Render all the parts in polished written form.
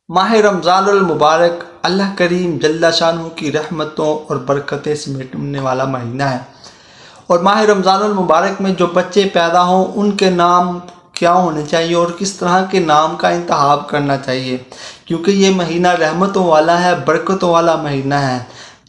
ماہ رمضان المبارک اللہ کریم جل شانہ کی رحمتوں اور برکتیں سمیٹنے والا مہینہ ہے، اور ماہ رمضان المبارک میں جو بچے پیدا ہوں ان کے نام کیا ہونے چاہیے اور کس طرح کے نام کا انتخاب کرنا چاہیے، کیونکہ یہ مہینہ رحمتوں والا ہے، برکتوں والا مہینہ ہے۔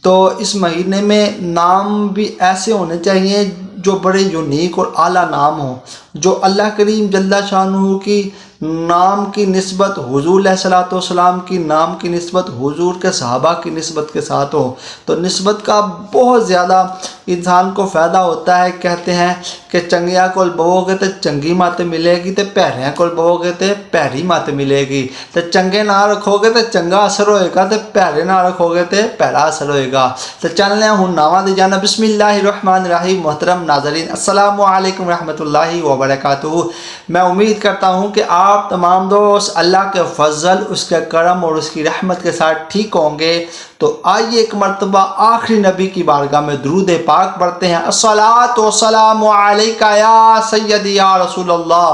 تو اس مہینے میں نام بھی ایسے ہونے چاہیے جو بڑے یونیک اور اعلیٰ نام ہوں، جو اللہ کریم جل شانہ کی نام کی نسبت حضور علیہ الصلوۃ والسلام کی نام کی نسبت حضور کے صحابہ کی نسبت کے ساتھ ہو۔ تو نسبت کا بہت زیادہ انسان کو فائدہ ہوتا ہے۔ کہتے ہیں کہ چنگیا کول بہو گے تو چنگی مت ملے گی، تو پیریاں کول بہو گے تو پیری مت ملے گی، تو چنگے نہ رکھو گے تو چنگا اثر ہوئے گا، تو پیرے نہ رکھو گے تو پیرا اثر ہوئے گا۔ تو چلنے ہوں ناواں دی جانب۔ بسم اللہ الرحمن الرحیم۔ محترم ناظرین، السلام علیکم رحمۃ اللہ وبرکاتہ۔ میں امید کرتا ہوں کہ آپ تمام دوست اللہ کے فضل، اس کے کرم اور اس کی رحمت کے ساتھ ٹھیک ہوں گے۔ تو آئیے ایک مرتبہ آخری نبی کی بارگاہ میں درود پاک پڑھتے ہیں۔ الصلاۃ والسلام علیک یا سیدی یا رسول اللہ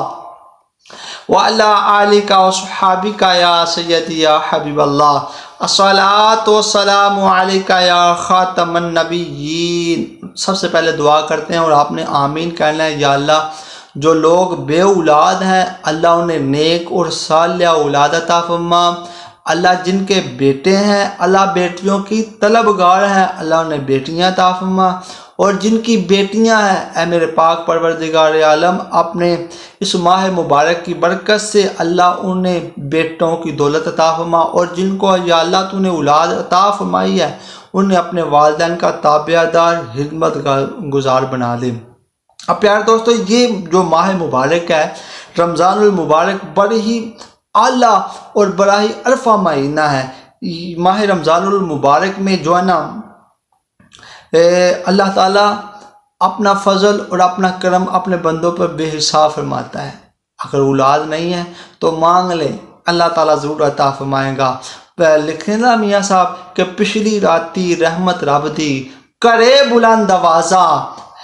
وعلی آلک وصحابک یا سیدی یا حبیب اللہ۔ الصلاۃ والسلام علیک یا خاتم النبیین۔ سب سے پہلے دعا کرتے ہیں اور آپ نے آمین کہنا ہے۔ یا اللہ، جو لوگ بے اولاد ہیں اللہ انہیں نیک اور صالح اولاد عطا فرما۔ اللہ جن کے بیٹے ہیں اللہ بیٹیوں کی طلبگار ہیں اللہ انہیں بیٹیاں عطا فرما، اور جن کی بیٹیاں ہیں اے میرے پاک پروردگار عالم اپنے اس ماہ مبارک کی برکت سے اللہ انہیں بیٹوں کی دولت عطا فرما، اور جن کو یا اللہ تو نے اولاد عطا فرمائی ہے انہیں اپنے والدین کا تابع دار خدمت گزار بنا دے۔ اب پیارے دوستو، یہ جو ماہ مبارک ہے رمضان المبارک بڑی ہی اعلیٰ اور بڑا ہی عرفہ مہینہ ہے۔ ماہ رمضان المبارک میں جو ہے نا اللہ تعالیٰ اپنا فضل اور اپنا کرم اپنے بندوں پر بے حساب فرماتا ہے۔ اگر اولاد نہیں ہے تو مانگ لے، اللہ تعالیٰ ضرور عطا فرمائے گا۔ لکھیں نا میاں صاحب کہ پچھلی راتی رحمت رب دی کرے بلند آوازہ،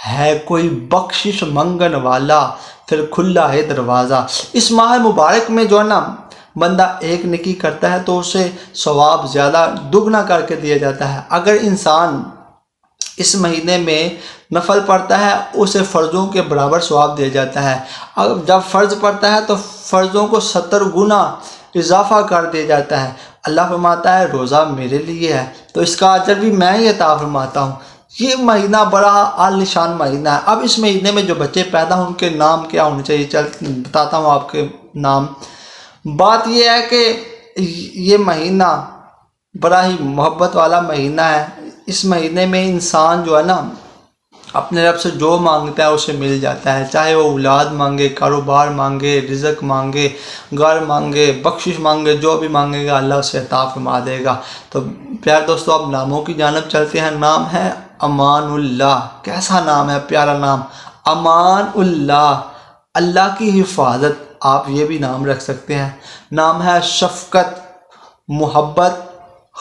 ہے کوئی بخشش منگن والا پھر کھلا ہے دروازہ۔ اس ماہ مبارک میں جو ہے نا بندہ ایک نیکی کرتا ہے تو اسے ثواب زیادہ دگنا کر کے دیا جاتا ہے۔ اگر انسان اس مہینے میں نفل پڑھتا ہے اسے فرضوں کے برابر ثواب دیا جاتا ہے۔ جب فرض پڑھتا ہے تو فرضوں کو 70 گنا اضافہ کر دیا جاتا ہے۔ اللہ فرماتا ہے روزہ میرے لیے ہے تو اس کا اجر بھی میں ہی عطا فرماتا ہوں۔ یہ مہینہ بڑا عالیشان مہینہ ہے۔ اب اس مہینے میں جو بچے پیدا ہوں ان کے نام کیا ہونے چاہیے، بتاتا ہوں آپ کے نام۔ بات یہ ہے کہ یہ مہینہ بڑا ہی محبت والا مہینہ ہے۔ اس مہینے میں انسان جو ہے نا اپنے رب سے جو مانگتا ہے اسے مل جاتا ہے، چاہے وہ اولاد مانگے، کاروبار مانگے، رزق مانگے، گھر مانگے، بخشش مانگے، جو بھی مانگے گا اللہ اسے عطا فرما دے گا۔ تو پیارے دوستو اب ناموں کی جانب چلتے ہیں۔ نام ہے امان اللہ۔ کیسا نام ہے، پیارا نام امان اللہ، اللہ کی حفاظت، آپ یہ بھی نام رکھ سکتے ہیں۔ نام ہے شفقت، محبت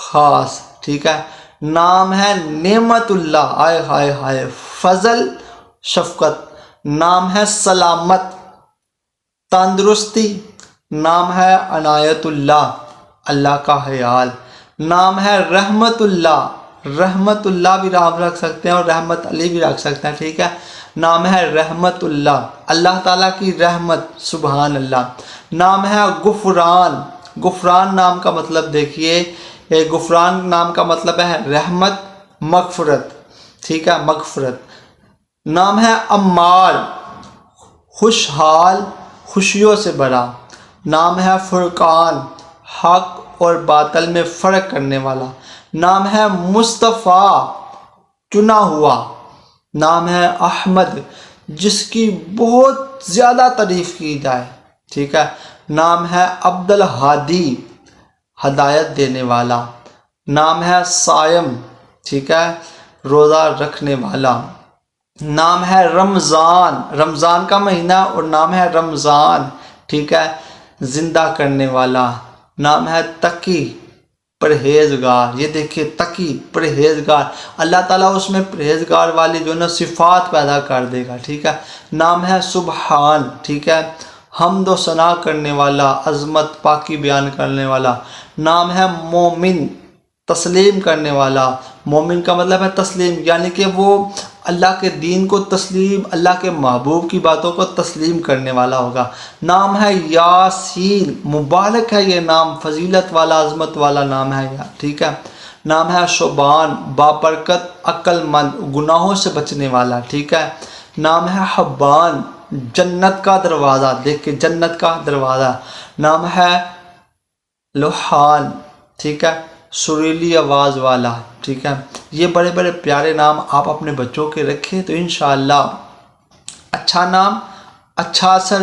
خاص، ٹھیک ہے۔ نام ہے نعمت اللہ، آئے ہائے ہائے، فضل شفقت۔ نام ہے سلامت، تندرستی۔ نام ہے عنایت اللہ، اللہ کا خیال۔ نام ہے رحمت اللہ، رحمت اللہ بھی نام رکھ سکتے ہیں اور رحمت علی بھی رکھ سکتے ہیں، ٹھیک ہے۔ نام ہے رحمت اللہ، اللہ تعالیٰ کی رحمت، سبحان اللہ۔ نام ہے غفران، غفران نام کا مطلب دیکھیے، غفران نام کا مطلب ہے رحمت، مغفرت، ٹھیک ہے، مغفرت۔ نام ہے عمار، خوشحال، خوشیوں سے بھرا۔ نام ہے فرقان، حق اور باطل میں فرق کرنے والا۔ نام ہے مصطفیٰ، چنا ہوا۔ نام ہے احمد، جس کی بہت زیادہ تعریف کی جائے، ٹھیک ہے۔ نام ہے عبد الہادی، ہدایت دینے والا۔ نام ہے صائم، ٹھیک ہے، روزہ رکھنے والا۔ نام ہے رمضان، رمضان کا مہینہ، اور نام ہے رمضان، ٹھیک ہے، زندہ کرنے والا۔ نام ہے تقی، پرہیزگار۔ یہ دیکھیے تقی، پرہیزگار، اللہ تعالیٰ اس میں پرہیزگار والی جو نا صفات پیدا کر دے گا، ٹھیک ہے۔ نام ہے سبحان، ٹھیک ہے، حمد و ثنا کرنے والا، عظمت پاکی بیان کرنے والا۔ نام ہے مومن، تسلیم کرنے والا۔ مومن کا مطلب ہے تسلیم، یعنی کہ وہ اللہ کے دین کو تسلیم، اللہ کے محبوب کی باتوں کو تسلیم کرنے والا ہوگا۔ نام ہے یاسین، مبارک ہے یہ نام، فضیلت والا، عظمت والا نام ہے یہ، ٹھیک ہے۔ نام ہے شوبان، بابرکت، عقل مند، گناہوں سے بچنے والا، ٹھیک ہے۔ نام ہے حبان، جنت کا دروازہ، دیکھ کے جنت کا دروازہ۔ نام ہے لوحان، ٹھیک ہے، سریلی آواز والا، ٹھیک ہے۔ یہ بڑے بڑے پیارے نام آپ اپنے بچوں کے رکھیں تو انشاءاللہ اچھا نام اچھا اثر،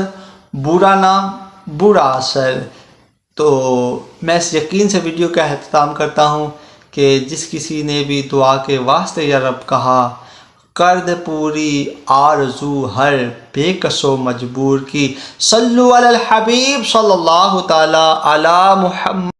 برا نام برا اثر۔ تو میں اس یقین سے ویڈیو کا اختتام کرتا ہوں کہ جس کسی نے بھی دعا کے واسطے یا رب کہا، کر دے پوری آرزو ہر بے کس و مجبور کی۔ صلو علی الحبیب صلی اللہ تعالی علی محمد۔